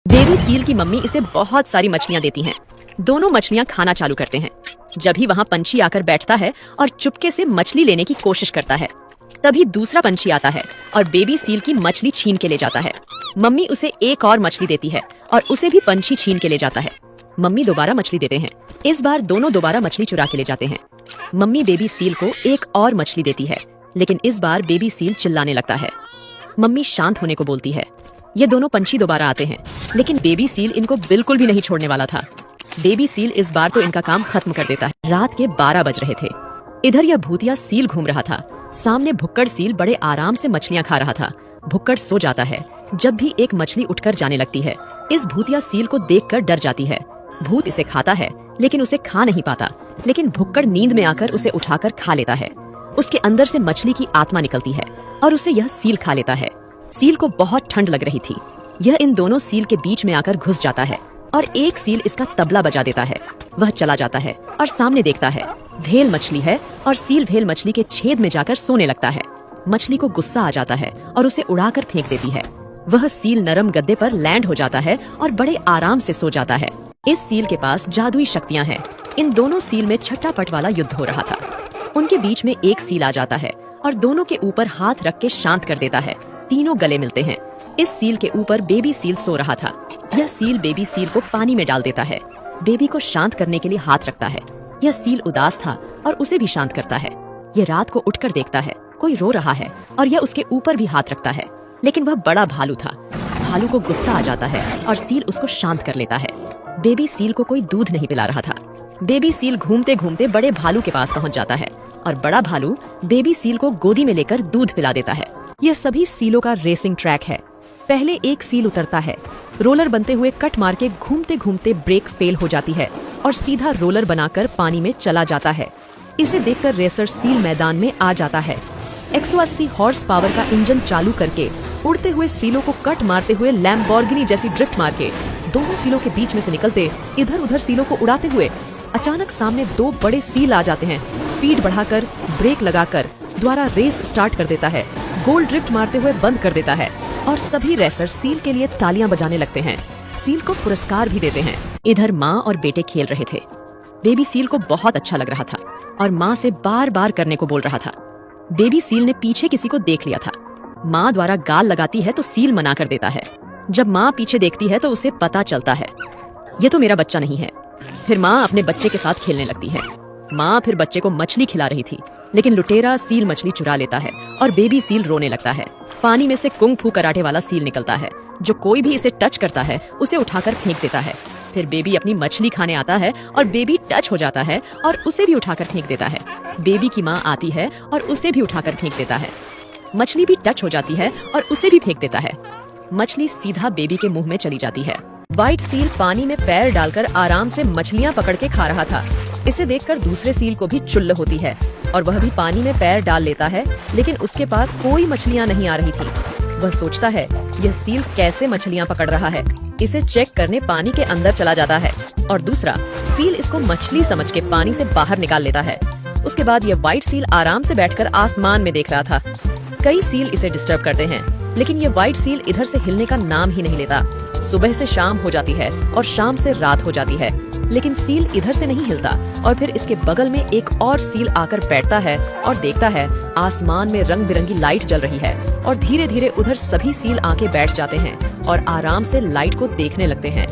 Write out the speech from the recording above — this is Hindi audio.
बेबी सील की मम्मी इसे बहुत सारी मछलियाँ देती हैं। दोनों मछलियाँ खाना चालू करते हैं। जब ही वहाँ पंछी आकर बैठता है और चुपके से मछली लेने की कोशिश करता है, तभी दूसरा पंछी आता है और बेबी सील की मछली छीन के ले जाता है। मम्मी उसे एक और मछली देती है और उसे भी पंछी छीन के ले जाता है। मम्मी दोबारा मछली देते हैं। इस बार दोनों दोबारा मछली चुरा के ले जाते हैं। मम्मी बेबी सील को एक और मछली देती है, लेकिन इस बार बेबी सील चिल्लाने लगता है। मम्मी शांत होने को बोलती है। ये दोनों पंछी दोबारा आते हैं, लेकिन बेबी सील इनको बिल्कुल भी नहीं छोड़ने वाला था। बेबी सील इस बार तो इनका काम खत्म कर देता है। रात के 12 बज रहे थे। इधर यह भूतिया सील घूम रहा था। सामने भुक्कड़ सील बड़े आराम से मछलियाँ खा रहा था। भुक्कड़ सो जाता है जब भी एक मछली उठकर जाने लगती है। इस भूतिया सील को देखकर डर जाती है। भूत इसे खाता है, लेकिन उसे खा नहीं पाता। लेकिन भुक्कड़ नींद में आकर उसे उठाकर खा लेता है। उसके अंदर से मछली की आत्मा निकलती है और उसे यह सील खा लेता है। सील को बहुत ठंड लग रही थी। यह इन दोनों सील के बीच में आकर घुस जाता है और एक सील इसका तबला बजा देता है। वह चला जाता है और सामने देखता है व्हेल मछली है और सील व्हेल मछली के छेद में जाकर सोने लगता है। मछली को गुस्सा आ जाता है और उसे उड़ाकर फेंक देती है। वह सील नरम गद्दे पर लैंड हो जाता है और बड़े आराम से सो जाता है। इस सील के पास जादुई शक्तियाँ हैं। इन दोनों सील में छट्टापट वाला युद्ध हो रहा था। उनके बीच में एक सील आ जाता है और दोनों के ऊपर हाथ रख के शांत कर देता है। तीनों गले मिलते हैं। इस सील के ऊपर बेबी सील सो रहा था। यह सील बेबी सील को पानी में डाल देता है। बेबी को शांत करने के लिए हाथ रखता है। यह सील उदास था और उसे भी शांत करता है। यह रात को उठकर देखता है कोई रो रहा है और यह उसके ऊपर भी हाथ रखता है, लेकिन वह बड़ा भालू था। भालू को गुस्सा आ जाता है और सील उसको शांत कर लेता है। बेबी सील को कोई दूध नहीं पिला रहा था। बेबी सील घूमते घूमते बड़े भालू के पास पहुंच जाता है और बड़ा भालू बेबी सील को गोदी में लेकर दूध पिला देता है। यह सभी सीलों का रेसिंग ट्रैक है। पहले एक सील उतरता है। रोलर बनते हुए कट मार के घूमते घूमते ब्रेक फेल हो जाती है और सीधा रोलर बनाकर पानी में चला जाता है। इसे देखकर रेसर सील मैदान में आ जाता है। 180 हॉर्स पावर का इंजन चालू करके उड़ते हुए सीलों को कट मारते हुए लैम्बोर्गिनी जैसी ड्रिफ्ट मार के दोनों सीलों के बीच में से निकलते इधर उधर सीलों को उड़ाते हुए अचानक सामने दो बड़े सील आ जाते हैं। स्पीड बढ़ाकर ब्रेक लगाकर द्वारा रेस स्टार्ट कर देता है। गोल ड्रिफ्ट मारते हुए बंद कर देता है और सभी रेसर सील के लिए तालियां बजाने लगते हैं। सील को पुरस्कार भी देते हैं। इधर माँ और बेटे खेल रहे थे। बेबी सील को बहुत अच्छा लग रहा था और माँ से बार बार करने को बोल रहा था। बेबी सील ने पीछे किसी को देख लिया था। माँ द्वारा गाल लगाती है तो सील मना कर देता है। जब माँ पीछे देखती है तो उसे पता चलता है ये तो मेरा बच्चा नहीं है। फिर माँ अपने बच्चे के साथ खेलने लगती है। माँ फिर बच्चे को मछली खिला रही थी, लेकिन लुटेरा सील मछली चुरा लेता है और बेबी सील रोने लगता है। पानी में से कुंग फू कराटे वाला सील निकलता है, जो कोई भी इसे टच करता है उसे उठाकर फेंक देता है। फिर बेबी अपनी मछली खाने आता है और बेबी टच हो जाता है और उसे भी उठाकर फेंक देता है। बेबी की माँ आती है और उसे भी उठाकर फेंक देता है। मछली भी टच हो जाती है और उसे भी फेंक देता है। मछली सीधा बेबी के मुंह में चली जाती है। व्हाइट सील पानी में पैर डालकर आराम से मछलियाँ पकड़ के खा रहा था। इसे देखकर दूसरे सील को भी चुल्ल होती है और वह भी पानी में पैर डाल लेता है, लेकिन उसके पास कोई मछलियाँ नहीं आ रही थी। वह सोचता है यह सील कैसे मछलियाँ पकड़ रहा है। इसे चेक करने पानी के अंदर चला जाता है और दूसरा सील इसको मछली समझ के पानी से बाहर निकाल लेता है। उसके बाद यह व्हाइट सील आराम से बैठकर आसमान में देख रहा था। कई सील इसे डिस्टर्ब करते हैं, लेकिन ये व्हाइट सील इधर से हिलने का नाम ही नहीं लेता। सुबह से शाम हो जाती है और शाम से रात हो जाती है, लेकिन सील इधर से नहीं हिलता। और फिर इसके बगल में एक और सील आकर बैठता है और देखता है आसमान में रंग बिरंगी लाइट जल रही है और धीरे धीरे उधर सभी सील आके बैठ जाते हैं और आराम से लाइट को देखने लगते हैं।